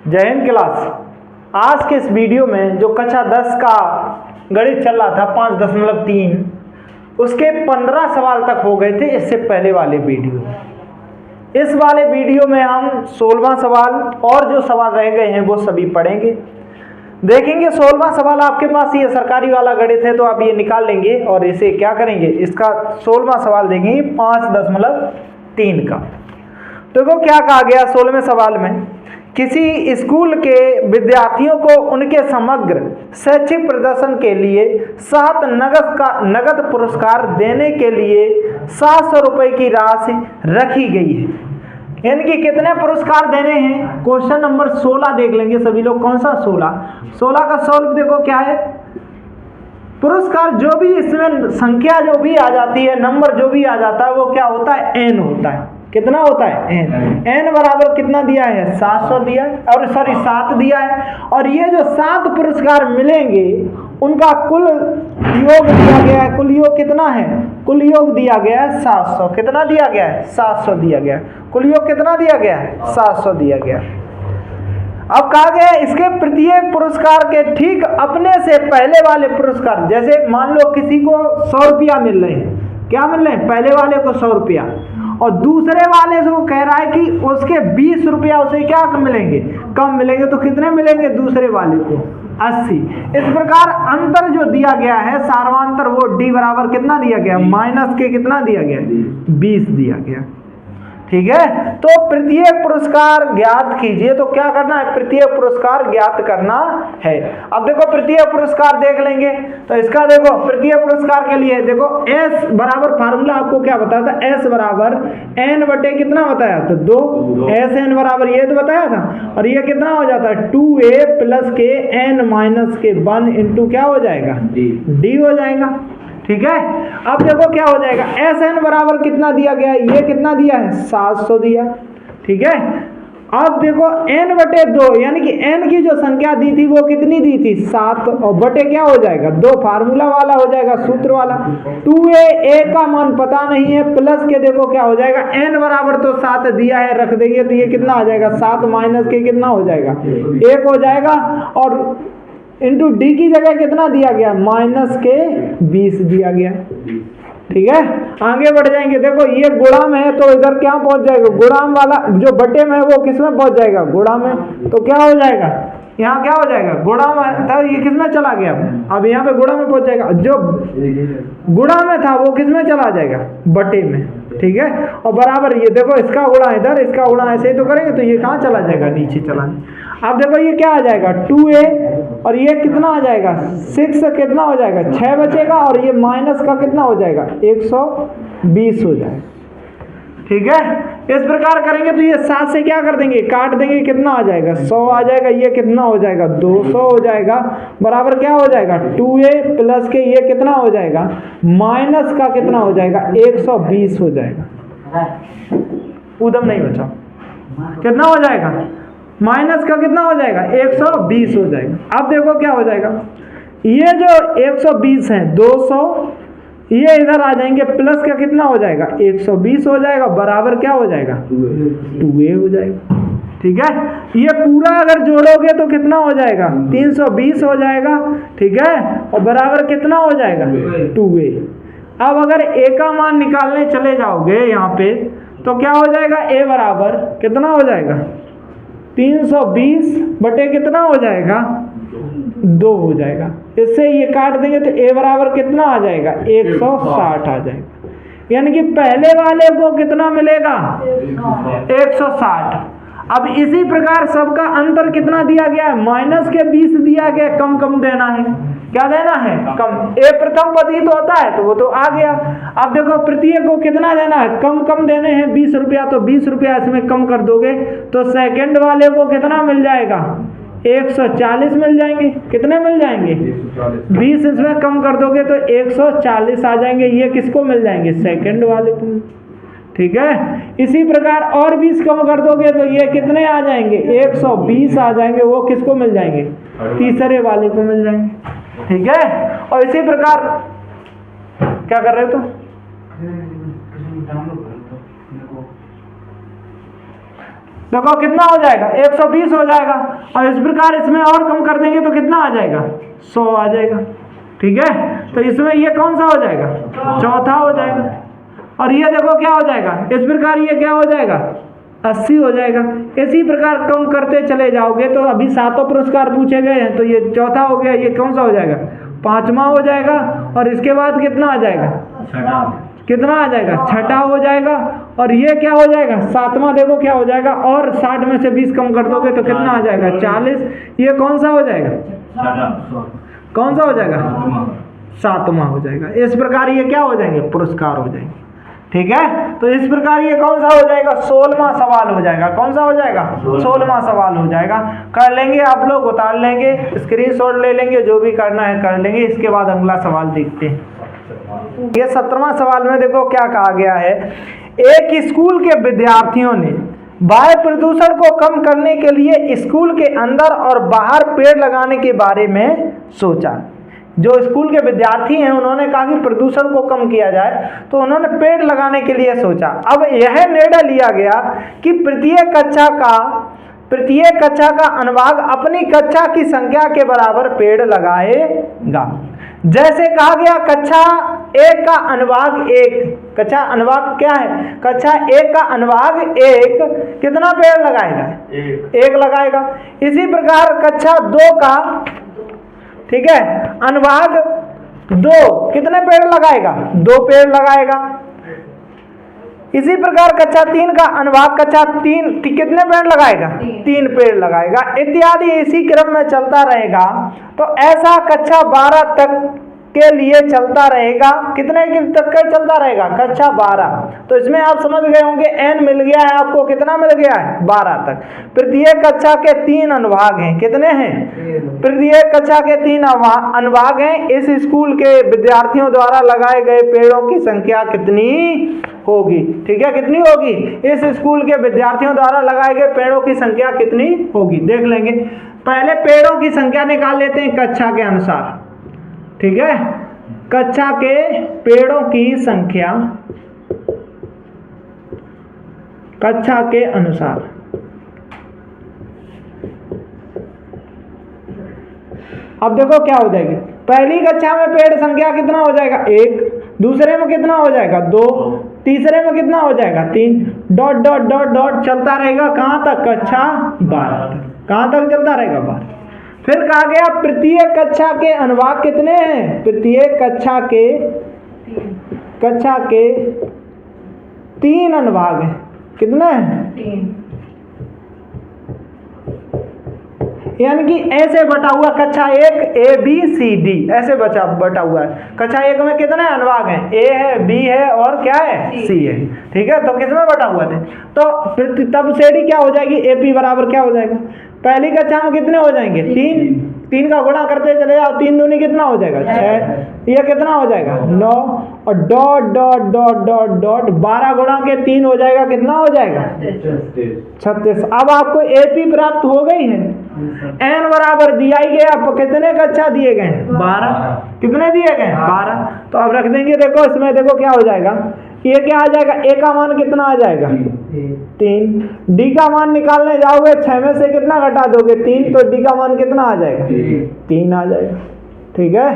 जय हिंद क्लास। आज के इस वीडियो में जो कक्षा 10 का गणित चल रहा था 5.3 उसके 15 सवाल तक हो गए थे इससे पहले वाले वीडियो। इस वाले वीडियो में हम 16वां सवाल और जो सवाल रह गए हैं वो सभी पढ़ेंगे, देखेंगे। 16वां सवाल आपके पास ये सरकारी वाला गणित है तो आप ये निकाल लेंगे और इसे क्या करेंगे, इसका 16वां सवाल देखेंगे 5.3 का। देखो क्या कहा गया 16वें सवाल में, किसी स्कूल के विद्यार्थियों को उनके समग्र शैक्षिक प्रदर्शन के लिए 7 नगद पुरस्कार देने के लिए 700 रुपये की राशि रखी गई है। इनकी कितने पुरस्कार देने हैं? क्वेश्चन नंबर 16 देख लेंगे सभी लोग। कौन सा 16 का सॉल्व देखो क्या है। पुरस्कार जो भी इसमें संख्या जो भी आ जाती है, नंबर जो भी आ जाता है वो क्या होता है? एन होता है। कितना होता है? एन बराबर कितना दिया है? 700 दिया है, और सॉरी 7 दिया है। और ये जो 7 पुरस्कार मिलेंगे उनका कुल योग दिया गया है। कुल योग कितना है? कुल योग दिया गया है 700। कितना दिया गया है? 700 दिया गया है। कुल योग कितना दिया गया है? 700 दिया गया। अब कहा गया इसके प्रत्येक पुरस्कार के ठीक अपने से पहले वाले पुरस्कार, जैसे मान लो किसी को 100 रुपया मिल रहे हैं। क्या मिल रहे हैं? पहले वाले को 100 रुपया, और दूसरे वाले से वो कह रहा है कि उसके 20 रुपया उसे क्या मिलेंगे? कम मिलेंगे। तो कितने मिलेंगे दूसरे वाले को? 80। इस प्रकार अंतर जो दिया गया है सार्वांतर, वो डी बराबर कितना दिया गया? माइनस के कितना दिया गया? 20 दिया गया। ठीक है, तो प्रत्येक पुरस्कार ज्ञात कीजिए। तो क्या करना है? प्रत्येक पुरस्कार ज्ञात करना है। अब देखो प्रत्येक पुरस्कार देख लेंगे तो इसका देखो प्रत्येक पुरस्कार के लिए देखो S बराबर फार्मूला आपको क्या बताया था? S बराबर n बटे कितना बताया था? 2 SN बराबर ये तो बताया था। और ये कितना हो जाता है? 2a प्लस के n माइनस के 1 इंटू क्या हो जाएगा? D हो जाएगा। ठीक है, अब देखो क्या हो जाएगा। SN बराबर कितना दिया गया है? ये कितना दिया है? 700 दिया। ठीक है, अब देखो n बटे 2 यानी कि n की जो संख्या दी थी वो कितनी दी थी? 7, और बटे क्या हो जाएगा? 2 फार्मूला वाला हो जाएगा, सूत्र वाला। 2a का मान पता नहीं है, प्लस के देखो क्या हो जाएगा। n बराबर तो 7 दिया है, रख देंगे तो ये कितना आ जाएगा? 7 माइनस के कितना हो जाएगा? 1 हो जाएगा। और इंटू डी की जगह कितना दिया गया? माइनस के 20 दिया गया। ठीक है, आगे बढ़ जाएंगे। देखो ये गुणा में है तो इधर क्या पहुंच जाएगा? गुणाम वाला जो बटे में है वो किस में पहुंच जाएगा? गुणा में। तो क्या हो जाएगा? यहाँ क्या हो जाएगा? गुणा में था, ये किस में चला गया? अब यहाँ पे गुणा में पहुंच जाएगा। जो गुणा में था वो किस में चला जाएगा? बटे में। ठीक है, और बराबर ये देखो इसका गुणा इधर, इसका गुणा ऐसे ही तो करेंगे तो ये कहाँ चला जाएगा? नीचे चला। अब देखो ये क्या आ जाएगा? 2a, और ये कितना आ जाएगा? 6 कितना हो जाएगा? 6 बचेगा, और ये माइनस का कितना हो जाएगा? 120 हो जाएगा। ठीक है, इस प्रकार करेंगे तो ये 7 से क्या कर देंगे? काट देंगे। कितना आ जाएगा? 100 आ जाएगा। ये कितना हो जाएगा? 200 हो जाएगा। बराबर क्या हो जाएगा? 2a प्लस के ये कितना हो जाएगा? माइनस का कितना हो जाएगा? 120 हो जाएगा। उदम नहीं बचा। कितना हो जाएगा? माइनस का कितना हो जाएगा? 120 हो जाएगा। अब देखो क्या हो जाएगा। ये जो 120 है 200, ये इधर आ जाएंगे, प्लस का कितना हो जाएगा? 120 हो जाएगा। बराबर क्या हो जाएगा? 2a हो जाएगा। ठीक है, ये पूरा अगर जोड़ोगे तो कितना हो जाएगा? 320 हो जाएगा। ठीक है, और बराबर कितना हो जाएगा? 2a। अब अगर a का मान निकालने चले जाओगे यहाँ पे तो क्या हो जाएगा? a बराबर कितना हो जाएगा? 320 बटे कितना हो जाएगा? 2 हो जाएगा। इससे ये काट देंगे तो a बराबर कितना आ जाएगा? 160 आ जाएगा। यानी कि पहले वाले को कितना मिलेगा? 160। अब इसी प्रकार सबका अंतर कितना दिया गया है? माइनस के 20 दिया गया। कम कम देना है। क्या देना है? कम। ए प्रथम पद ही तो होता है तो वो तो आ गया। अब देखो प्रत्येक को कितना देना है? कम कम देने हैं 20 रुपया, तो 20 रुपया इसमें कम कर दोगे तो सेकंड वाले को कितना मिल जाएगा? 140 मिल जाएंगे। कितने मिल जाएंगे? 20 इसमें कम कर दोगे तो 140 आ जाएंगे। ये किसको मिल जाएंगे? सेकंड वाले को। ठीक है, इसी प्रकार और 20 कम कर दोगे तो ये कितने आ जाएंगे? 120 आ जाएंगे। वो किसको मिल जाएंगे? तीसरे वाले को मिल जाएंगे। ठीक है, और इसी प्रकार क्या कर रहे हो तुम? देखो कितना हो जाएगा, 120 हो जाएगा। और इस प्रकार इसमें और कम कर देंगे तो कितना आ जाएगा, 100 आ जाएगा। ठीक है, तो इसमें ये कौन सा हो जाएगा, चौथा हो जाएगा। और ये देखो क्या हो जाएगा, इस प्रकार ये क्या हो जाएगा, 80 हो जाएगा। इसी प्रकार कम करते चले जाओगे तो अभी 7 पुरस्कार पूछे गए हैं, तो ये चौथा हो गया, ये कौन सा हो जाएगा, 5वां हो जाएगा। और इसके बाद कितना आ जाएगा, कितना आ जाएगा, 6ठा हो जाएगा। और ये क्या हो जाएगा, 7वां देखो क्या हो जाएगा। और 60 में से 20 कम कर दोगे तो कितना आ जाएगा, 40। ये कौन सा हो जाएगा, कौन सा हो जाएगा, 7वां हो जाएगा। इस प्रकार ये क्या हो जाएंगे, पुरस्कार हो जाएंगे। ठीक है, तो इस प्रकार ये कौन सा हो जाएगा, 16वां सवाल हो जाएगा। कौन सा हो जाएगा, 16वां सवाल हो जाएगा। कर लेंगे आप लोग, उतार लेंगे, स्क्रीनशॉट ले लेंगे, जो भी करना है कर लेंगे। इसके बाद अगला सवाल देखते हैं। ये 17वां सवाल में देखो क्या कहा गया है। एक स्कूल के विद्यार्थियों ने वायु प्रदूषण को कम करने के लिए स्कूल के अंदर और बाहर पेड़ लगाने के बारे में सोचा। जो स्कूल के विद्यार्थी हैं उन्होंने कहा कि प्रदूषण को कम किया जाए, तो उन्होंने पेड़ लगाने के लिए सोचा। अब यह निर्णय लिया गया कि प्रत्येक कक्षा का अनुभाग अपनी कक्षा की संख्या के बराबर पेड़ लगाएगा। जैसे कहा गया कक्षा 1 का अनुभाग 1, कक्षा अनुभाग क्या है, कक्षा 1 का अनुभाग 1 कितना पेड़ लगाएगा, 1 लगाएगा। इसी प्रकार कक्षा 2 का, ठीक है, अनुभाग 2 कितने पेड़ लगाएगा, 2 पेड़ लगाएगा। इसी प्रकार कक्षा 3 का अनुभाग कक्षा 3 कितने पेड़ लगाएगा, 3 पेड़ लगाएगा, इत्यादि इसी क्रम में चलता रहेगा। तो ऐसा कक्षा 12 तक के लिए चलता रहेगा। कितने तक का चलता रहेगा, कक्षा 12। तो इसमें आप समझ गए होंगे n मिल गया है आपको, कितना मिल गया है, 12 तक। प्रत्येक कक्षा के 3 अनुभाग हैं, कितने हैं, प्रत्येक कक्षा के 3 अनुभाग हैं। इस स्कूल के विद्यार्थियों द्वारा लगाए गए पेड़ों की संख्या कितनी होगी, ठीक है, कितनी होगी, इस स्कूल के विद्यार्थियों द्वारा लगाए गए पेड़ों की संख्या कितनी होगी, देख लेंगे। पहले पेड़ों की संख्या निकाल लेते हैं कक्षा के अनुसार। ठीक है, कक्षा के पेड़ों की संख्या कक्षा के अनुसार। अब देखो क्या हो जाएगी, पहली कक्षा में पेड़ संख्या कितना हो जाएगा, 1, दूसरे में कितना हो जाएगा, 2, तीसरे में कितना हो जाएगा, 3, डॉट डॉट डॉट डॉट चलता रहेगा। कहां तक, कक्षा 12 तक। कहां तक चलता रहेगा, 12। फिर कहा गया प्रत्येक कक्षा के अनुभाग कितने हैं, प्रत्येक कक्षा के 3 अनुभाग हैं, कितने हैं, 3। यानी कि ऐसे बटा हुआ कक्षा 1 A B C D ऐसे बटा हुआ है। कक्षा 1 में कितने अनुभाग हैं, A है, B है और क्या है, C है। ठीक है, तो किसमें बटा हुआ थे, तो तब CD क्या हो जाएगी, AP बराबर क्या हो जाएगा, पहली कक्षा में कितने हो जाएंगे, 3 का गुणा करते चले जाओ, 3 दूनी कितना हो जाएगा, 6, ये कितना हो जाएगा, 9, और dot dot dot dot dot 12 गुणा के 3 हो जाएगा, कितना हो जाएगा, 36। अब आपको AP प्राप्त हो गई है। n बराबर दिया ही गया, आपको कितने कक्षा दिए गए, 12, कितने दिए गए, 12। तो अब रख देंगे, देखो इसमें देखो क्या हो जाएगा, ये क्या आ जाएगा, A का मान कितना आ जाएगा, 3, D का मान निकालने जाओगे 6 में से कितना घटा दोगे, 3, तो D का मान कितना आ जाएगा, 3 आ जाएगा। ठीक है,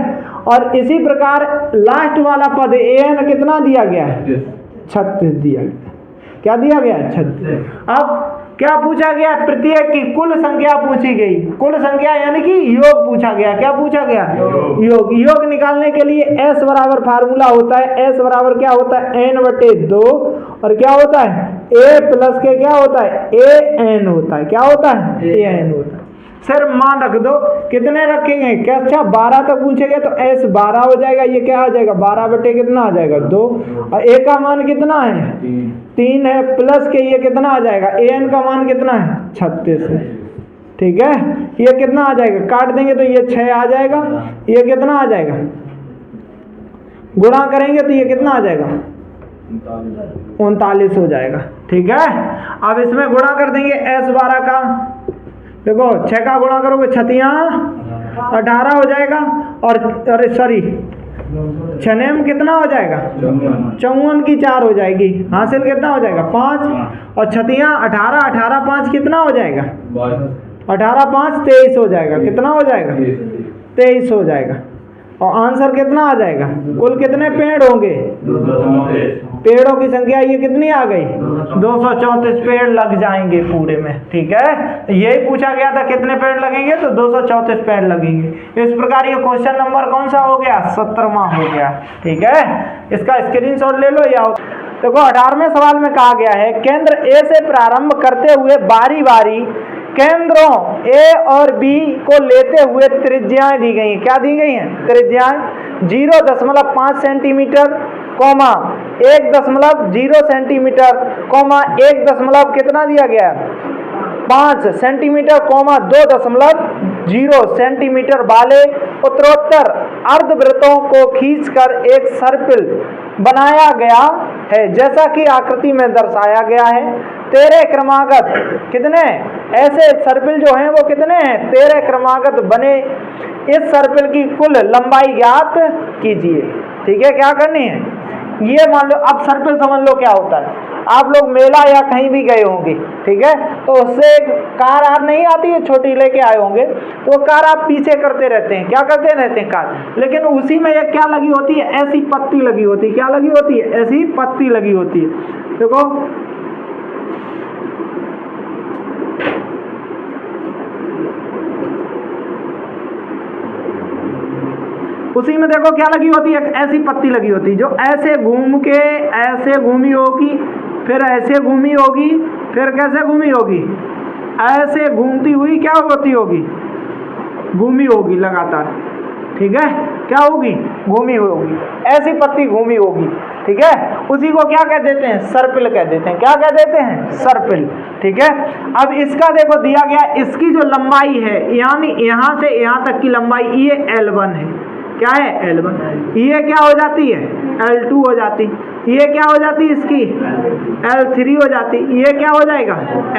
और इसी प्रकार लास्ट वाला पद AN कितना दिया गया है, 36 दिया गया। क्या दिया गया है, 36। अब क्या पूछा गया, प्रत्येक की कुल संख्या पूछी गई, कुल संख्या यानी कि योग पूछा गया। क्या पूछा गया, योग निकालने के लिए S बराबर फार्मूला होता है, S बराबर क्या होता है, n/2, और क्या होता है, A प्लस के क्या होता है, AN होता है। क्या होता है, AN होता है। सिर्फ मान रख दो, कितने रखेंगे, क्या, अच्छा 12 तक पूछेंगे तो S 12 हो जाएगा, ये क्या आ जाएगा, 12 कितना आ जाएगा, 2, और A का मान कितना है, 3 है, प्लस के ये कितना आ जाएगा, AN का मान कितना है, 36 है। ठीक है, ये कितना आ जाएगा, काट देंगे तो ये 6 आ जाएगा, ये कितना आ जाएगा, गुणा करेंगे तो ये कितना आ जाएगा, 39 हो जाएगा। ठीक है, अब इसमें गुणा कर देंगे S 12 का, देखो 6 का गुणा करोगे 6 × 18 हो जाएगा, और अरे सॉरी छनेम कितना हो जाएगा? 54 की 4 हो जाएगी। हासिल कितना हो जाएगा? 5। और छतियाँ 18, 18 5 कितना हो जाएगा? 18 5 23 हो जाएगा। कितना हो जाएगा? 23 हो जाएगा। और आंसर कितना आ जाएगा? कुल कितने पेड़ होंगे? पेड़ों की संख्या ये कितनी आ गई? 234 पेड़ लग जाएंगे पूरे में। ठीक है, यही पूछा गया था कितने पेड़ लगेंगे, तो 234 पेड़ लगेंगे। इस प्रकार ये क्वेश्चन नंबर कौन सा हो गया? 17वां हो गया। ठीक है, इसका स्क्रीनशॉट ले लो। या देखो 18वें सवाल में कहा गया है केंद्र ए से प्रारंभ करते हुए बारी बारी केंद्रों ए और बी को लेते हुए त्रिज्याएं दी गई हैं। क्या दी गई हैं? त्रिज्याएं 0.5 सेंटीमीटर, 1.0 सेंटीमीटर, 1 कितना दिया गया है? 5 सेंटीमीटर, 2.0 सेंटीमीटर वाले उत्तरोत्तर अर्धवृत्तों को खींचकर एक सर्पिल बनाया गया है जैसा कि आकृति में दर्शाया गया है। 13 क्रमागत कितने ऐसे सर्पिल जो हैं वो कितने हैं? 13 क्रमागत बने इस सर्पिल की कुल लंबाई ज्ञात कीजिए। ठीक है, क्या करनी है? ये मान लो, अब सर्पिल समझ लो क्या होता है। आप लोग मेला या कहीं भी गए होंगे, ठीक है, तो उससे एक कार आर नहीं आती है, छोटी लेके आए होंगे, तो वो कार आप पीछे करते रहते हैं। क्या करते रहते हैं? कार। लेकिन उसी में एक क्या लगी होती है? ऐसी पत्ती लगी होती है। क्या लगी होती है? ऐसी पत्ती लगी होती है। देखो उसी में देखो क्या लगी होती है? ऐसी पत्ती लगी होती है जो ऐसे घूम के ऐसे घूमी होगी, फिर ऐसे घूमी होगी, फिर कैसे घूमी होगी? ऐसे घूमती हुई क्या होती होगी? घूमी होगी लगातार। ठीक है, क्या होगी? घूमी होगी। ऐसी पत्ती घूमी होगी। ठीक है, उसी को क्या कह देते हैं? सर्पिल कह देते हैं। क्या कह देते हैं? सर्पिल। ठीक है, अब इसका देखो दिया गया, इसकी जो लंबाई है, यानी यहाँ से यहाँ तक की लंबाई ये L1 है। क्या है? L1। ये क्या हो जाती है? L2 हो जाती। ये क्या हो जाती है? इसकी L3 हो जाती। ये क्या हो जाएगा?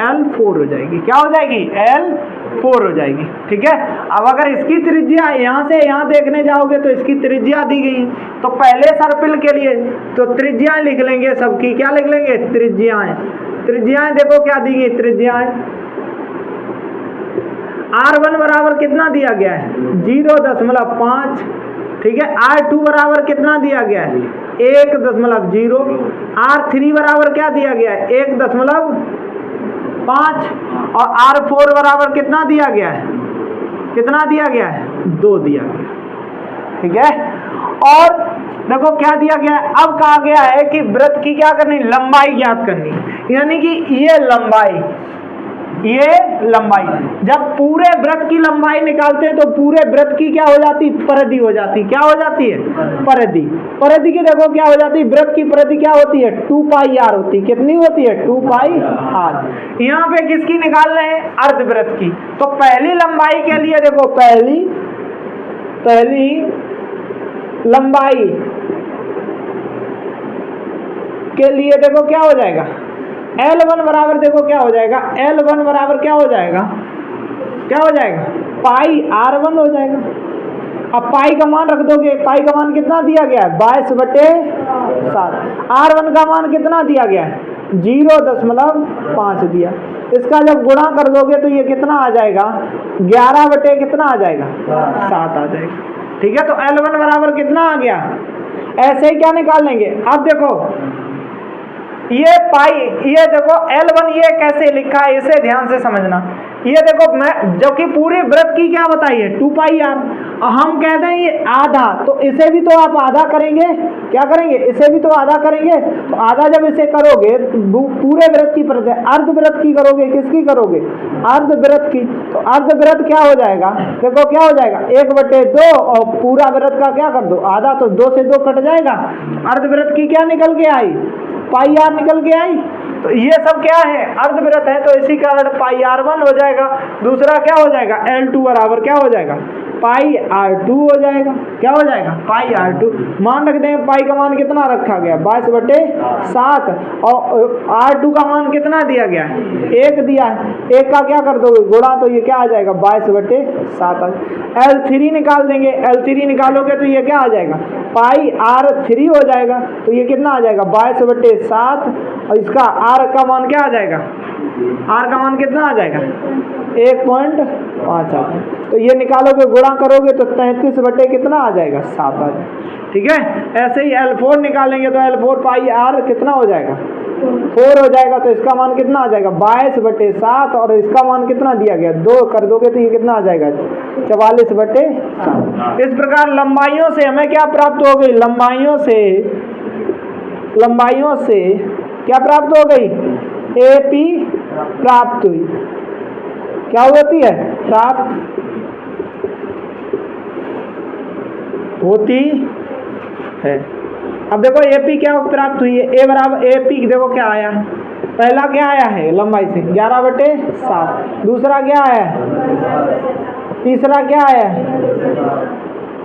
L4 हो जाएगी। क्या हो जाएगी? L4 हो जाएगी। ठीक है, अब अगर इसकी त्रिज्या यहाँ से यहाँ देखने जाओगे तो इसकी त्रिज्या दी गई, तो पहले सर्पिल के लिए तो त्रिज्याएं लिख लेंगे सबकी। क्या लिख लेंगे? त्रिज्याएं। त्रिज्याएं देखो क्या दी गई? त्रिज्याएं R1 बराबर कितना दिया गया है? 0.5। ठीक है, R2 बराबर कितना दिया गया है? 1.0। R3 बराबर क्या दिया गया है? 1.5। और R4 बराबर कितना दिया गया है? कितना दिया गया है? 2 दिया गया। ठीक है, और देखो क्या दिया गया है? अब कहा गया है कि वृत्त की क्या करनी? लंबाई ज्ञात करनी। यानी कि ये लंबाई जब पूरे वृत्त की लंबाई निकालते हैं तो पूरे वृत्त की क्या हो जाती? परिधि हो जाती। क्या हो जाती है? परिधि। परिधि की देखो क्या हो जाती है? वृत्त की परिधि क्या होती है? 2πr होती। कितनी होती है? 2πr। यहाँ पे किसकी निकाल रहे हैं? अर्धवृत्त की। तो पहली लंबाई के लिए देखो, पहली लंबाई के लिए देखो क्या हो जाएगा? L1 बराबर देखो क्या हो जाएगा? L1 बराबर क्या हो जाएगा? क्या हो जाएगा? πr1 हो जाएगा। अब पाई का मान रख दोगे। पाई का मान कितना दिया गया है? 22/7। R1 का मान कितना दिया गया है? 0.5 दिया। इसका जब गुणा कर दोगे तो ये कितना आ जाएगा? 11 कितना आ जाएगा? 7 आ जाएगा। ठीक है, तो L1 बराबर कितना आ गया? ऐसे ही क्या निकाल लेंगे? अब देखो ये पाई, ये देखो L1 ये कैसे लिखा है इसे ध्यान से समझना। ये देखो मैं जो कि पूरे वृत्त की क्या बताई है? 2πr। हम कहते हैं ये आधा, तो इसे भी तो आप आधा करेंगे। क्या करेंगे? इसे भी तो आधा करेंगे। तो आधा जब इसे करोगे पूरे वृत्त की परिधि, अर्धवृत्त की करोगे। किसकी करोगे? अर्धवृत्त की। तो अर्धवृत्त क्या हो जाएगा? देखो क्या हो जाएगा? 1/2 और पूरा वृत्त का क्या कर दो? आधा। तो 2 से 2 कट जाएगा। अर्धवृत्त की क्या निकल के आई? πr निकल के आई। तो ये सब क्या है? अर्धवृत्त है, तो इसी कारण πr1 हो जाएगा। दूसरा क्या हो जाएगा? L2 बराबर क्या हो जाएगा? πr2 हो जाएगा। क्या हो जाएगा? πr2। मान रख देंगे पाई का मान कितना रखा गया? 22/7। और R2 का मान कितना दिया गया? 1 दिया है। 1 का क्या कर दोगे? गुणा, तो ये क्या आ जाएगा? 22/7। L3 निकाल देंगे। L3 निकालोगे तो ये क्या आ जाएगा? पाई R3 हो जाएगा। तो ये कितना आ जाएगा 22/7 और इसका R का मान क्या आ जाएगा, R का मान कितना आ जाएगा 1.5 आ जाएगा। तो ये निकालोगे गुणा करोगे तो 33 कितना आ जाएगा 7 आ जाएगा। ठीक है, ऐसे ही L4 निकालेंगे तो L4 पाई R कितना हो जाएगा 4 हो जाएगा। तो इसका मान कितना आ जाएगा 22/7 और इसका मान कितना दिया गया 2 कर दोगे तो ये कितना आ जाएगा 44/7। इस प्रकार लंबाइयों से हमें क्या प्राप्त हो गई, लंबाइयों से क्या प्राप्त हो गई, AP प्राप्त हुई। क्या होती है, प्राप्त होती है। अब देखो AP क्या प्राप्त हुई है, A बराबर AP देखो क्या आया है, पहला क्या आया है लंबाई से 11/7, दूसरा क्या आया है, तीसरा क्या आया है,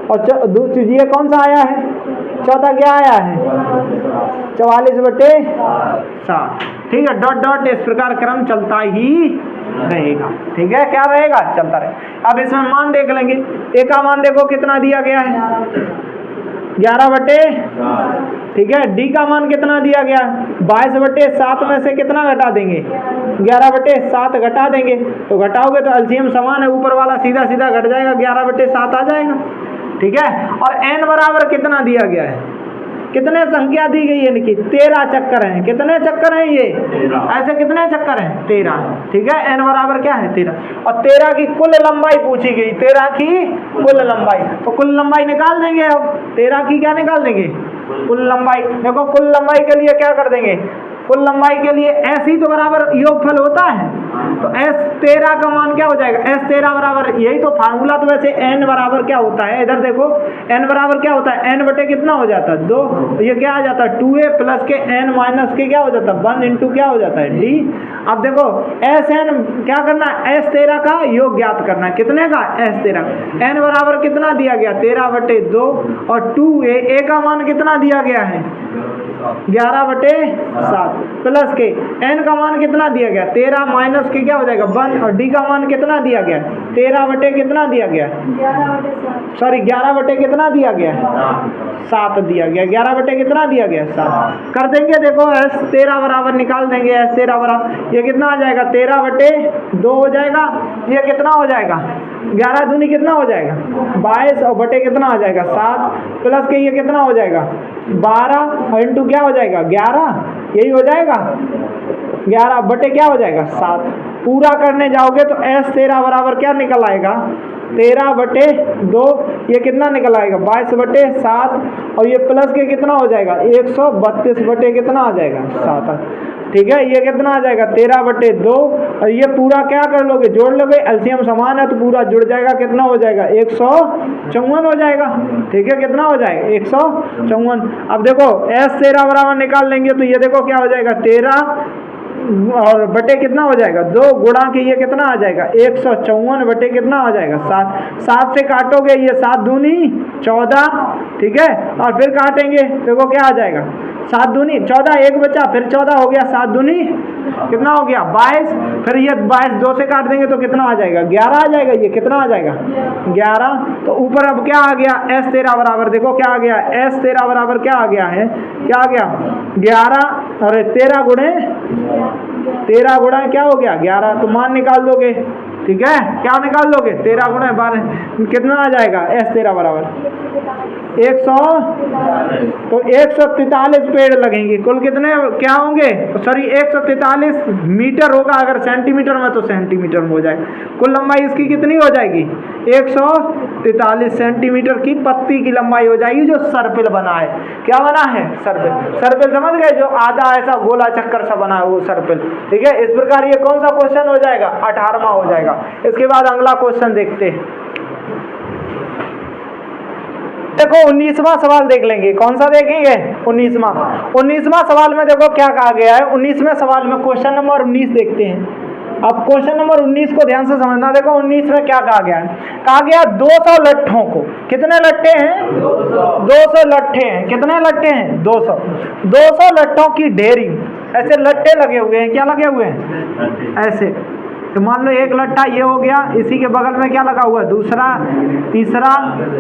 और ये कौन सा आया है, चौथा क्या आया है 44/7। ठीक है, डॉट डॉट इस प्रकार क्रम चलता ही रहेगा। ठीक है, क्या रहेगा, चलता रहेगा। अब इसमें मान देख लेंगे, ए का मान देखो कितना दिया गया है 11/, ठीक है, डी का मान कितना दिया गया 22/7 में से कितना घटा देंगे 11/7 घटा देंगे। तो घटाओगे तो एलसीएम समान है, ऊपर वाला सीधा सीधा घट जाएगा 11/7 आ जाएगा। ठीक है, और n बराबर कितना दिया गया है, कितने संख्या दी गई है इनकी 13 चक्कर हैं। कितने चक्कर हैं ये, ऐसे कितने चक्कर हैं 13। ठीक है, n बराबर क्या है 13 और 13 की कुल लंबाई पूछी गई, 13 की कुल लंबाई। तो कुल लंबाई निकाल देंगे, अब 13 की क्या निकाल देंगे कुल लंबाई। देखो कुल लंबाई के लिए क्या कर देंगे, कुल लंबाई के लिए S ही तो बराबर योगफल होता है। तो S13 का मान क्या हो जाएगा, S13 बराबर, यही तो फार्मूला। तो वैसे n बराबर क्या होता है, इधर देखो n बराबर क्या होता है, n बटे कितना हो जाता है 2, तो ये क्या आ जाता है 2a प्लस के n माइनस के क्या हो जाता है 1 इंटू क्या हो जाता है d। अब देखो Sn क्या करना है, S13 का योग ज्ञात करना है, कितने का S13, n बराबर कितना दिया गया 13/2 और 2a का मान कितना दिया गया है 11/7 प्लस के n का मान कितना दिया गया 13 माइनस के क्या हो जाएगा 1 और d का मान कितना दिया गया 13 कितना दिया गया, सॉरी 11 कितना दिया गया 7 दिया गया, 11 कितना दिया गया 7 कर देंगे। देखो S13 बराबर निकाल देंगे, S13 बराबर ये कितना आ जाएगा 13/2 हो जाएगा, ये कितना हो जाएगा 11 दूनी कितना हो जाएगा 22 और बटे कितना आ जाएगा 7 प्लस के ये कितना हो जाएगा 12 इंटू क्या हो जाएगा 11, यही हो जाएगा 11 बटे क्या हो जाएगा 7। पूरा करने जाओगे तो S13 बराबर क्या निकल आएगा 13/2, ये कितना निकल आएगा 22/7 और ये प्लस के कितना हो जाएगा 132 बटे कितना आ जाएगा 7। ठीक है, ये कितना आ जाएगा 13/2 और ये पूरा क्या कर लोगे जोड़ लोगे, एलसीएम समान है तो पूरा जुड़ जाएगा, कितना हो जाएगा 154 हो जाएगा। ठीक है, कितना हो जाएगा 154। अब देखो S13 बराबर निकाल लेंगे तो ये देखो क्या हो जाएगा 13 और बटे कितना हो जाएगा 2 गुणा के ये कितना आ जाएगा 154 बटे कितना आ जाएगा 7 से काटोगे ये 7 दूनी 14। ठीक है, और फिर काटेंगे देखो क्या आ जाएगा 7 दूनी 14, एक बचा फिर 14 हो गया, 7 दूनी कितना हो गया 22, फिर ये 22 2 से काट देंगे तो कितना आ जाएगा 11 आ जाएगा, ये कितना आ जाएगा 11। तो ऊपर अब क्या आ गया S13 बराबर, देखो क्या आ गया S13 बराबर क्या आ गया है, क्या आ गया 11 और 13 गुणा क्या हो गया 11, तो मान निकाल दोगे। ठीक है, क्या निकाल लोगे 13 गुणा 12 कितना आ जाएगा S13 बराबर 100, तो 143 पेड़ लगेंगे। कुल कितने क्या होंगे, सॉरी 143 मीटर होगा, अगर सेंटीमीटर में तो सेंटीमीटर में हो जाएगा। कुल लंबाई इसकी कितनी हो जाएगी 143 सेंटीमीटर की पत्ती की लंबाई हो जाएगी, जो सर्पिल बना है। क्या बना है सर्पिल, सर्पिल समझ गए, जो आधा ऐसा गोला चक्कर सा बना है वो सर्पिल। ठीक है, इस प्रकार ये कौन सा क्वेश्चन हो जाएगा 18वां हो जाएगा। इसके बाद अगला क्वेश्चन देखते हैं, देखो 19वां सवाल देख लेंगे। कौन सा देखेंगे 19वां सवाल में देखो क्या कहा गया है। 19वें सवाल में क्वेश्चन नंबर 19 देखते हैं। अब क्वेश्चन नंबर 19 को ध्यान से समझना। देखो 19 में क्या कहा गया है, कहा गया 200 लट्ठों को, कितने लट्ठे हैं 200 लट्ठे हैं, कितने लट्ठे हैं 200 लट्ठों की ढेरी, ऐसे लट्ठे लगे हुए हैं, क्या लगे हुए हैं ऐसे तो मान लो एक लट्ठा ये हो गया, इसी के बगल में क्या लगा हुआ है, दूसरा, तीसरा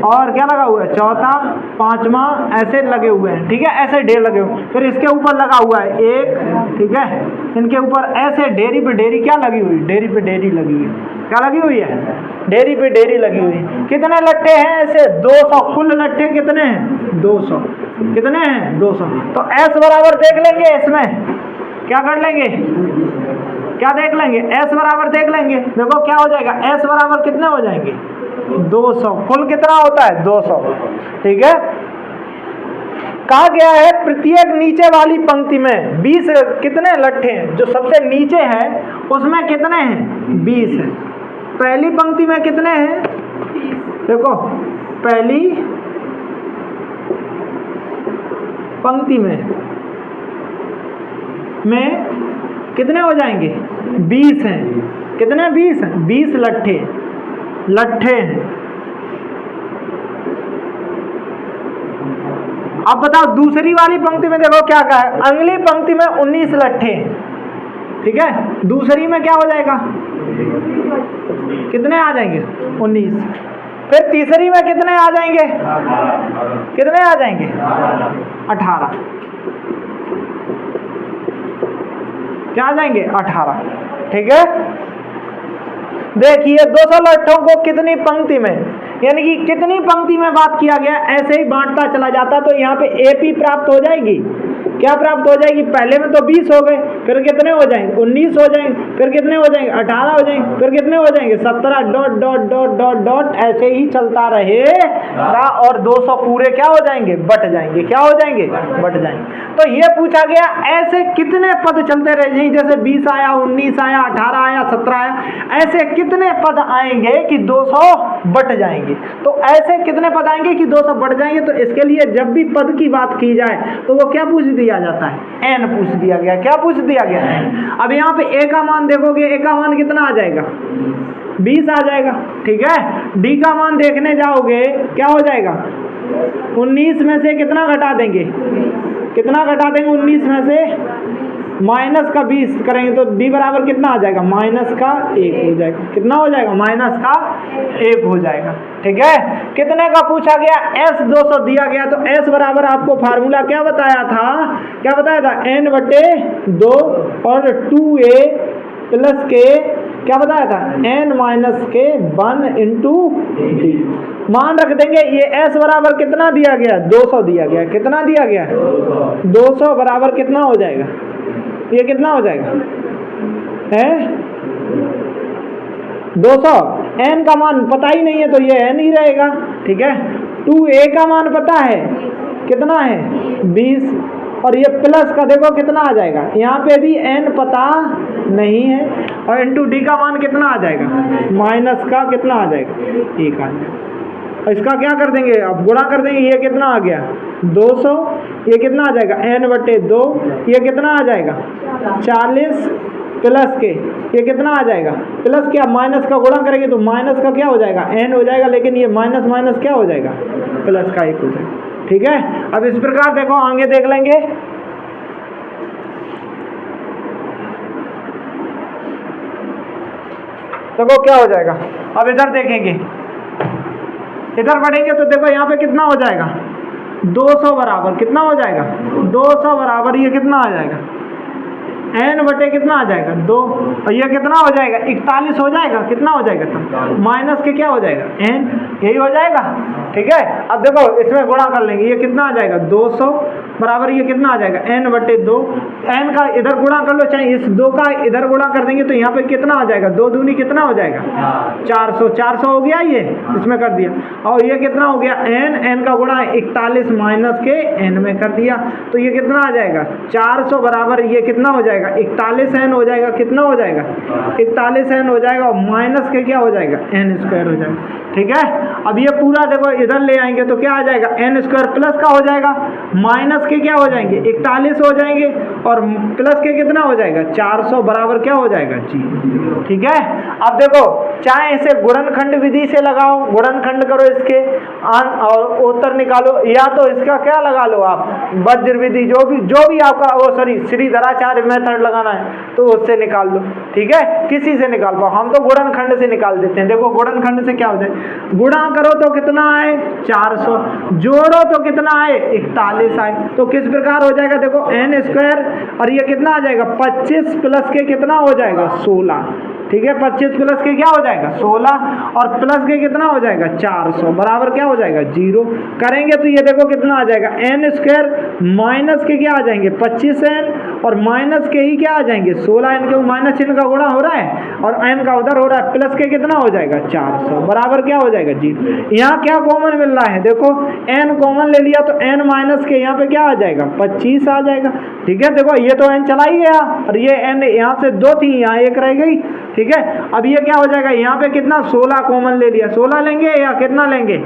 और क्या लगा हुआ है, चौथा, पांचवा, ऐसे लगे हुए हैं, ठीक है, ऐसे ढेर लगे हुए। फिर इसके ऊपर लगा हुआ है एक, ठीक है, इनके ऊपर ऐसे ढेरी पे ढेरी क्या लगी हुई, ढेरी पे ढेरी लगी हुई, क्या लगी हुई है, ढेरी पे ढेरी लगी हुई। कितने लट्ठे हैं ऐसे, 200, कुल लट्ठे कितने हैं, 200, कितने हैं, 200। तो S बराबर देख लेंगे, इसमें क्या कर लेंगे, क्या देख लेंगे, S बराबर देख लेंगे। देखो क्या हो जाएगा, S बराबर कितने हो जाएंगे, 200, कुल कितना होता है, 200, ठीक है। कहा गया है प्रत्येक नीचे वाली पंक्ति में 20 कितने लट्ठे हैं, जो सबसे नीचे है उसमें कितने हैं, 20 है। पहली पंक्ति में कितने हैं, देखो पहली पंक्ति में कितने हो जाएंगे, 20 हैं, कितने, 20 हैं, 20 लट्ठे हैं। अब बताओ दूसरी वाली पंक्ति में देखो क्या कहा है, अगली पंक्ति में 19 लट्ठे हैं, ठीक है, दूसरी में क्या हो जाएगा, कितने आ जाएंगे, 19। फिर तीसरी में कितने आ जाएंगे, कितने आ जाएंगे, 18, क्या आ जाएंगे, 18, ठीक है। देखिए 200 लट्ठों को कितनी पंक्ति में, यानी कि कितनी पंक्ति में बात किया गया, ऐसे ही बांटता चला जाता, तो यहाँ पे AP प्राप्त हो जाएगी, क्या प्राप्त हो जाएगी, पहले में तो 20 हो गए, फिर कितने हो जाएंगे, 19 हो जाएंगे, फिर कितने हो जाएंगे, 18 हो जाएंगे, फिर कितने हो जाएंगे, 17, dot dot dot dot dot, ऐसे ही चलता रहेगा और 200 पूरे क्या हो जाएंगे, बट जाएंगे, क्या हो जाएंगे, बट जाएंगे। तो ये पूछा गया ऐसे कितने पद चलते रहे, जैसे 20 आया, 19 आया, 18 आया, 17 आया, ऐसे कितने पद आएंगे कि 200 बट जाएंगे। तो ऐसे कितने पद आएंगे कि 200 बढ़ जाएंगे। तो इसके लिए जब भी पद की बात की जाए तो वो क्या पूछ दिया जाता है, n पूछ दिया गया, क्या पूछ दिया गया, n। अब यहाँ पे a का मान देखोगे, a का मान कितना आ जाएगा, 20 आ जाएगा, ठीक है। d का मान देखने जाओगे क्या हो जाएगा, 19 में से कितना घटा देंगे, कितना घटा देंगे, 19 में से माइनस का 20 करेंगे तो d बराबर कितना आ जाएगा, माइनस का 1 हो जाएगा, कितना हो जाएगा, माइनस का 1 हो जाएगा, ठीक है। कितने का पूछा गया, S 200 दिया गया, तो S बराबर आपको फार्मूला क्या बताया था, क्या बताया था, n/2 और 2a प्लस के, क्या बताया था, n-1 इंटू d। मान रख देंगे, ये S बराबर कितना दिया गया, 200 दिया गया, कितना दिया गया, 200 बराबर कितना हो जाएगा, ये कितना हो जाएगा, है 200। n का मान पता ही नहीं है तो ये n ही रहेगा, ठीक है। 2a का मान पता है, कितना है, 20, और ये प्लस का देखो कितना आ जाएगा, यहाँ पे भी n पता नहीं है, और इंटू d का मान कितना आ जाएगा, माइनस का कितना आ जाएगा, 1 आ जाएगा। इसका क्या कर देंगे, अब गुणा कर देंगे, ये कितना आ गया, 200, ये कितना आ जाएगा, n/2, ये कितना आ जाएगा, 40 प्लस के, ये कितना आ जाएगा, प्लस क्या, माइनस का गुणा करेंगे तो माइनस का क्या हो जाएगा, n हो जाएगा, लेकिन ये माइनस माइनस क्या हो जाएगा, प्लस का 1 हो जाएगा, ठीक है। अब इस प्रकार देखो आगे देख लेंगे, देखो क्या हो जाएगा। अब इधर देखेंगे, इधर बढ़ेंगे तो देखो यहाँ पे कितना हो जाएगा, 200 बराबर कितना हो जाएगा, 200 बराबर ये कितना आ जाएगा, n/, कितना आ जाएगा, 2, और ये कितना हो जाएगा, 41 हो जाएगा, कितना हो जाएगा, तब माइनस के क्या हो जाएगा, n, यही हो जाएगा, ठीक है। अब देखो इसमें गुणा कर लेंगे, ये कितना आ जाएगा, 200 बराबर ये कितना आ जाएगा, n/2, n का इधर गुणा कर लो, चाहे इस 2 का इधर गुणा कर देंगे तो यहाँ पे कितना आ जाएगा, 2 दूनी कितना हो जाएगा, 400, 400 हो गया, ये इसमें कर दिया, और ये कितना हो गया, n का गुणा 41 माइनस के n में कर दिया, तो ये कितना आ जाएगा, 400 बराबर ये कितना हो जाएगा, 41n हो जाएगा, कितना हो जाएगा, 41n हो जाएगा, और माइनस के क्या हो जाएगा, n² हो जाएगा, ठीक है। अब ये पूरा देखो इधर ले आएंगे तो क्या आ जाएगा, एन स्क्वायर प्लस का हो जाएगा, माइनस के क्या हो जाएंगे 41 हो जाएंगे, और प्लस के कितना हो जाएगा 400 बराबर क्या हो जाएगा जी। ठीक है। अब देखो चाहे इसे गुणनखंड विधि से लगाओ, गुणनखंड करो इसके और उत्तर निकालो, या तो इसका क्या लगा लो आप वज्र विधि, जो भी आपका श्रीधराचार्य मेथड लगाना है तो उससे निकाल लो। ठीक है, किसी से निकाल पाओ, हम तो गुणनखंड से निकाल देते हैं। देखो गुणनखंड से क्या हो जाए, गुणा करो तो कितना आए 400, जोड़ो तो कितना आए 41 आए, तो किस प्रकार हो जाएगा देखो एन स्क्वायर, और ये कितना आ जाएगा 25 प्लस के कितना हो जाएगा 16। ठीक है, 25 प्लस के क्या हो जाएगा 16, और प्लस के कितना हो जाएगा 400 बराबर क्या हो जाएगा 0। करेंगे तो ये देखो कितना आ जाएगा एन स्क्वायर माइनस के क्या आ जाएंगे 25n, और माइनस के ही क्या आ जाएंगे 16n, के माइनस चिन्ह का गुणा हो रहा है और n का उधर हो रहा है, प्लस के कितना हो जाएगा 400 बराबर क्या हो जाएगा 0। यहाँ क्या कॉमन मिल रहा है, देखो n कॉमन ले लिया तो n माइनस के यहाँ पे क्या आ जाएगा 25 आ जाएगा। ठीक है, देखो ये तो n चला ही गया, और ये n यहाँ से 2 थी, यहाँ 1 रह गई। ठीक है, अब ये क्या हो जाएगा, यहाँ पे कितना 16 कॉमन ले लिया, 16 लेंगे या कितना लेंगे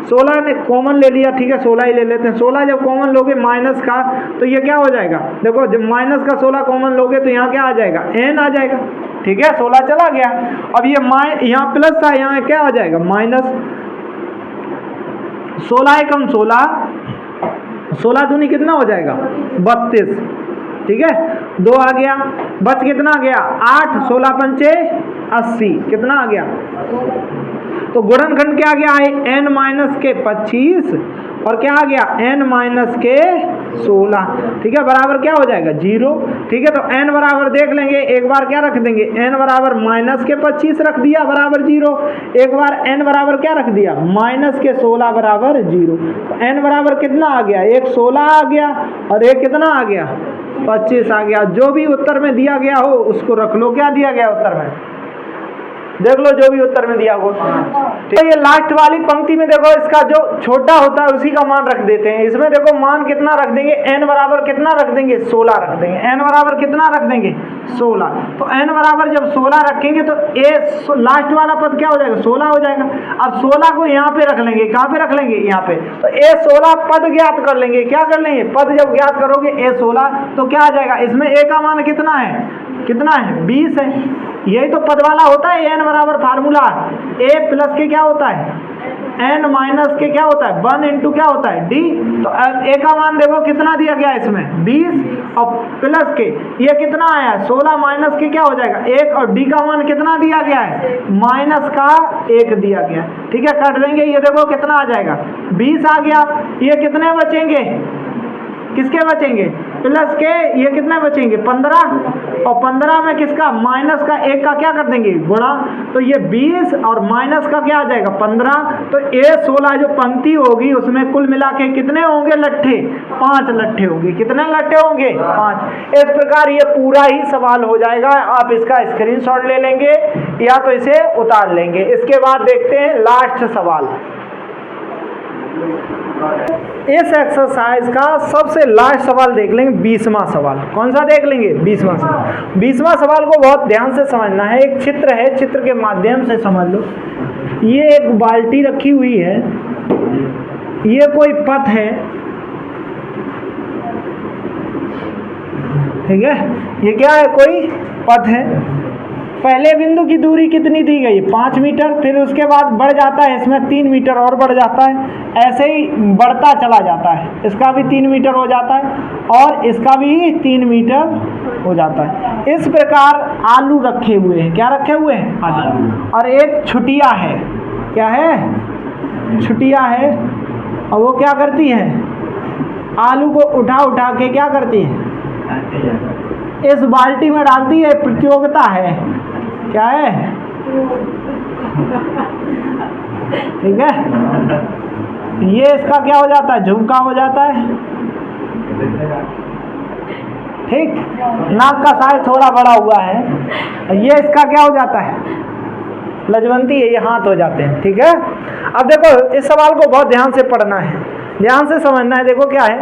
16 ने कॉमन ले लिया। ठीक है, 16 ही ले लेते हैं। 16 जब कॉमन लोगे माइनस का तो ये क्या हो जाएगा, देखो जब माइनस का 16 कॉमन लोगे तो यहाँ क्या आ जाएगा n आ जाएगा। ठीक है, 16 चला गया, अब ये यहाँ प्लस था, यहाँ क्या आ जाएगा माइनस, 16 कम 16 दूनी कितना हो जाएगा 32। ठीक है, 2 आ गया, बच कितना आ गया 8, 16 पंचे 80, कितना आ गया, तो गुणनखंड क्या आ गया है n माइनस के 25, और क्या आ गया n माइनस के 16। ठीक है, बराबर क्या हो जाएगा 0। ठीक है, तो n बराबर देख लेंगे, एक बार क्या रख देंगे n बराबर माइनस के 25 रख दिया बराबर 0, एक बार n बराबर क्या रख दिया माइनस के 16 बराबर 0। तो n बराबर कितना आ गया, एक 16 आ गया और एक कितना आ गया 25 आ गया। जो भी उत्तर में दिया गया हो उसको रख लो, क्या दिया गया उत्तर में देख लो, जो भी उत्तर में दिया हो। तो ये लास्ट वाली पंक्ति में देखो इसका जो छोटा होता है उसी का मान रख देते हैं। इसमें देखो मान कितना रख देंगे, n बराबर कितना रख देंगे 16 रख देंगे, n बराबर कितना रख देंगे 16। तो n बराबर जब 16 रखेंगे तो a लास्ट वाला पद क्या हो जाएगा 16 हो जाएगा। अब 16 को यहाँ पे रख लेंगे, कहाँ पे रख लेंगे यहाँ पे, तो a 16 पद ज्ञात कर लेंगे। क्या कर लेंगे, पद जब ज्ञात करोगे a 16 तो क्या आ जाएगा, इसमें a का मान कितना है 20 है। यही तो पद वाला होता है n बराबर फार्मूला, a प्लस के क्या होता है n माइनस के क्या होता है 1 इंटू क्या होता है d। तो a का मान देखो कितना दिया गया है इसमें 20, और प्लस के ये कितना आया 16, माइनस के क्या हो जाएगा 1, और d का मान कितना दिया गया है माइनस का 1 दिया गया। ठीक है, काट देंगे, ये देखो कितना आ जाएगा 20 आ गया। ये कितने बचेंगे, किसके बचेंगे प्लस के, ये कितने बचेंगे 15, और 15 में किसका माइनस का 1 का क्या कर देंगे गुणा, तो ये 20 और माइनस का क्या आ जाएगा 15। तो a 16 जो पंक्ति होगी उसमें कुल मिला के कितने होंगे लट्ठे, 5 लट्ठे होंगे। कितने लट्ठे होंगे 5। इस प्रकार ये पूरा ही सवाल हो जाएगा। आप इसका स्क्रीनशॉट ले लेंगे या तो इसे उतार लेंगे। इसके बाद देखते हैं लास्ट सवाल। इस एक्सरसाइज का सबसे लास्ट सवाल देख लेंगे, 20वां सवाल। कौन सा देख लेंगे 20वां सवाल। 20वां सवाल को बहुत ध्यान से समझना है। एक चित्र है, चित्र के माध्यम से समझ लो। ये एक बाल्टी रखी हुई है, ये कोई पथ है, ठीक है, ये क्या है कोई पथ है। पहले बिंदु की दूरी कितनी दी गई 5 मीटर, फिर उसके बाद बढ़ जाता है इसमें 3 मीटर और बढ़ जाता है, ऐसे ही बढ़ता चला जाता है। इसका भी 3 मीटर हो जाता है और इसका भी 3 मीटर हो जाता है। इस प्रकार आलू रखे हुए हैं। क्या रखे हुए हैं आलू, और एक छुटिया है। क्या है छुटिया है, और वो क्या करती है आलू को उठा उठा के क्या करती है इस बाल्टी में डालती है। प्रतियोगिता है, क्या है ठीक है। ये इसका क्या हो जाता है झुमका हो जाता है, ठीक। नाक का साइज थोड़ा बड़ा हुआ है, ये इसका क्या हो जाता है लजवंती है, ये हाथ हो जाते हैं, ठीक है। अब देखो इस सवाल को बहुत ध्यान से पढ़ना है, ध्यान से समझना है। देखो क्या है,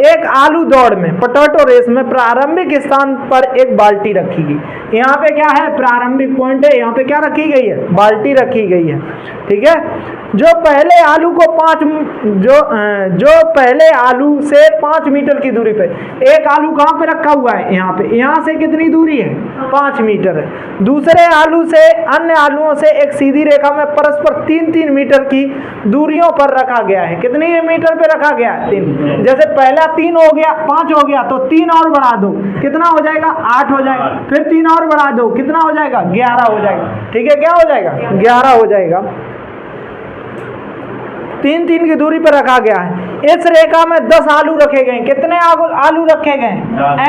एक आलू दौड़ में पोटैटो रेस में प्रारंभिक स्थान पर एक बाल्टी रखी गई। यहाँ पे क्या है प्रारंभिक पॉइंट है, यहाँ पे क्या रखी गई है बाल्टी रखी गई है। ठीक है। जो पहले आलू को जो पहले आलू से 5 मीटर की दूरी पे, एक आलू कहाँ पे रखा हुआ है, यहाँ पे, यहाँ से कितनी दूरी है, 5 मीटर है। दूसरे आलू से अन्य आलूओं से एक सीधी रेखा में परस्पर 3-3 मीटर की दूरियों पर रखा गया है। कितनी मीटर पे रखा गया है, 3। जैसे पहला 3 हो गया, 5 हो गया, तो 3 और बढ़ा दो, कितना हो जाएगा, 8 हो जाएगा। फिर 3 और बढ़ा दो, कितना हो जाएगा, 11 हो जाएगा। ठीक है, क्या हो जाएगा, 11 हो जाएगा। 3-3 की दूरी पर रखा गया है। इस रेखा में 10 आलू रखे गए। कितने आलू रखे गए,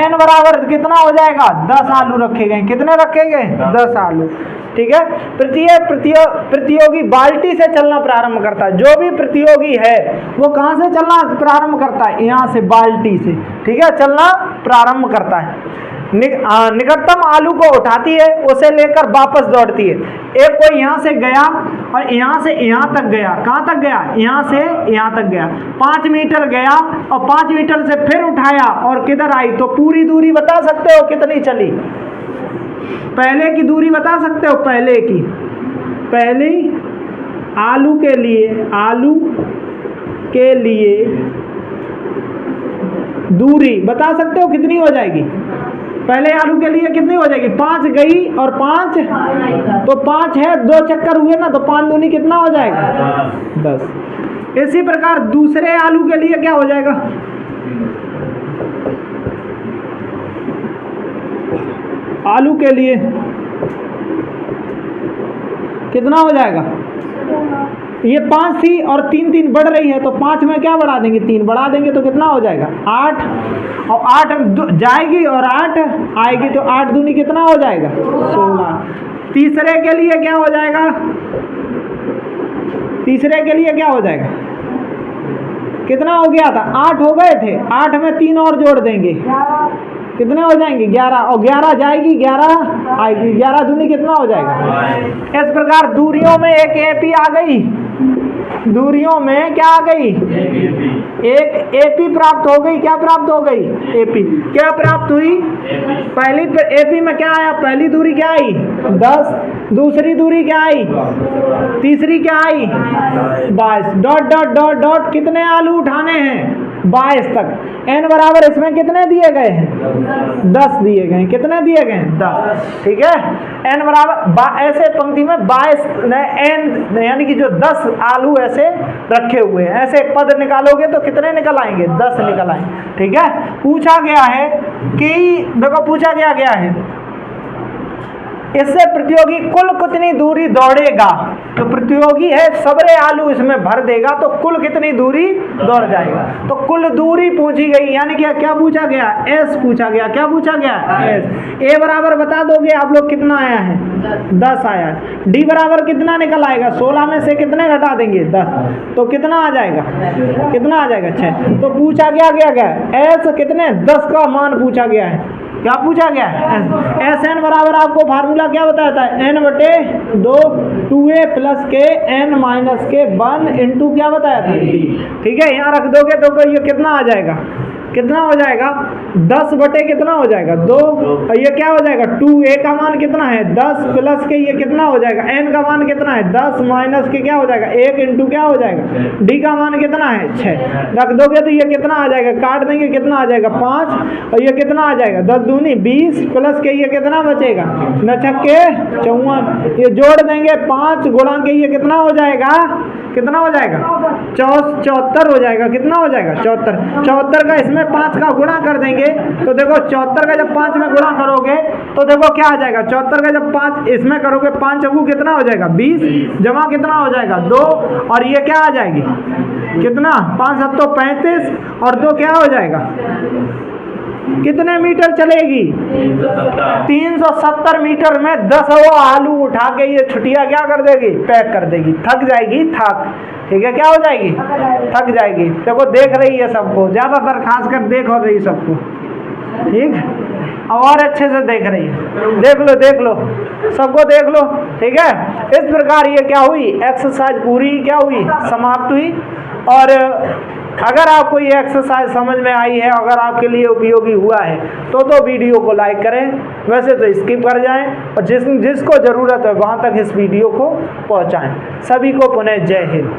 n बराबर कितना हो जाएगा, 10 आलू रखे गए। कितने रखे गए, 10 आलू। ठीक है। प्रतियोगी बाल्टी से चलना प्रारंभ करता है। जो भी प्रतियोगी है वो कहाँ से चलना प्रारंभ करता है, यहाँ से, बाल्टी से। ठीक है, चलना प्रारंभ करता है। निकटतम आलू को उठाती है, उसे लेकर वापस दौड़ती है। एक कोई यहाँ से गया और यहाँ से यहाँ तक गया। कहाँ तक गया, यहाँ से यहाँ तक गया। 5 मीटर गया और 5 मीटर से फिर उठाया और किधर आई, तो पूरी दूरी बता सकते हो कितनी चली, पहले की दूरी बता सकते हो, पहले आलू के लिए दूरी बता सकते हो कितनी हो जाएगी। पहले आलू के लिए कितनी हो जाएगी, 5 गई और 5, तो 5 है, 2 चक्कर हुए ना, तो 5 दूनी कितना हो जाएगा, 10। इसी प्रकार दूसरे आलू के लिए क्या हो जाएगा, आलू के लिए कितना हो जाएगा, ये 5 थी और 3-3 बढ़ रही है, तो 5 में क्या बढ़ा देंगे, 3 बढ़ा देंगे, तो कितना हो जाएगा, 8। और 8 जाएगी और 8 आएगी, तो 8 दूनी कितना हो जाएगा, 16। तीसरे के लिए क्या हो जाएगा, तीसरे के लिए क्या हो जाएगा, कितना हो गया था, 8 हो गए थे, 8 में 3 और जोड़ देंगे, कितने हो जाएंगे, 11। और 11 जाएगी, 11 आएगी, 11 दूनी कितना हो जाएगा। इस प्रकार दूरियों में एक एपी आ गई, दूरियों में क्या आ गई, एक एपी प्राप्त हो गई। क्या प्राप्त हो गई, एपी। क्या प्राप्त हुई, पहली एपी में क्या आया, पहली दूरी क्या आई, 10। दूसरी दूरी क्या आई, तीसरी क्या आई, 22। डॉट डॉट डॉट डॉट कितने आलू उठाने हैं, 22 तक। n बराबर इसमें कितने दिए गए हैं, 10 दिए गए हैं। कितने दिए गए हैं, 10। ठीक है, n बराबर ऐसे पंक्ति में 22 n यानी कि जो 10 आलू ऐसे रखे हुए हैं, ऐसे पद निकालोगे तो कितने निकल आएंगे, 10 निकल आएंगे। ठीक है। पूछा गया है कि देखो, पूछा गया है इससे प्रतियोगी कुल कितनी दूरी दौड़ेगा। तो प्रतियोगी है, सबरे आलू इसमें भर देगा तो कुल कितनी दूरी दौड़ जाएगा। तो कुल दूरी पूछी गई, यानी कि क्या पूछा गया, एस पूछा गया। क्या पूछा गया, एस। ए बराबर बता दोगे आप लोग कितना आया है, 10 आया है। डी बराबर कितना निकल आएगा, 16 में से कितने घटा देंगे, 10, तो कितना आ जाएगा, कितना आ जाएगा, 6। तो पूछा गया एस कितने, 10 का मान पूछा गया है। क्या पूछा गया है, एस एन बराबर आपको फार्मूला क्या बताता है, n/2 2a + k n - k 1 × क्या बताया था, d। ठीक है, यहाँ रख दोगे तो ये कितना आ जाएगा, कितना हो जाएगा, 10 बटे कितना हो जाएगा, 2। और ये क्या हो जाएगा, 2। a का मान कितना है, 10 + के ये कितना हो जाएगा, n का मान कितना है, 10 - के क्या हो जाएगा, 1 × क्या हो जाएगा, d का मान कितना है, 6। रख दोगे तो ये कितना आ जाएगा, काट देंगे कितना आ जाएगा, 5। और ये कितना आ जाएगा, 10 दूनी 20 + के ये कितना बचेगा, 9 छक्के 54। ये जोड़ देंगे 5 गुणा के ये कितना हो जाएगा, कितना हो जाएगा, 74 हो जाएगा। कितना हो जाएगा, 74 का इसमें 5 का गुणा कर देंगे तो देखो 74 का जब 5 में गुणा करोगे तो देखो क्या आ जाएगा, 74 का जब 5 इसमें करोगे, 5 चौगु कितना हो जाएगा, 20, जमा कितना हो जाएगा, 2। और ये क्या आ जाएगी, कितना, 5 7 35 और 2 क्या हो जाएगा, कितने मीटर चलेगी, 370 मीटर में 10 आलू उठा के ये छुटिया क्या कर देगी, पैक कर देगी। थक जाएगी, थक। ठीक है, क्या हो जाएगी, थक जाएगी। देखो देख रही है सबको, ज़्यादातर खासकर देख और रही सबको। ठीक, और अच्छे से देख रही है, देख लो सबको देख लो। ठीक है, इस प्रकार ये क्या हुई, एक्सरसाइज पूरी क्या हुई, समाप्त हुई। और अगर आपको ये एक्सरसाइज समझ में आई है, अगर आपके लिए उपयोगी हुआ है तो वीडियो को लाइक करें, वैसे तो स्किप कर जाएं और जिसको ज़रूरत है वहाँ तक इस वीडियो को पहुँचाएं। सभी को पुनः जय हिंद।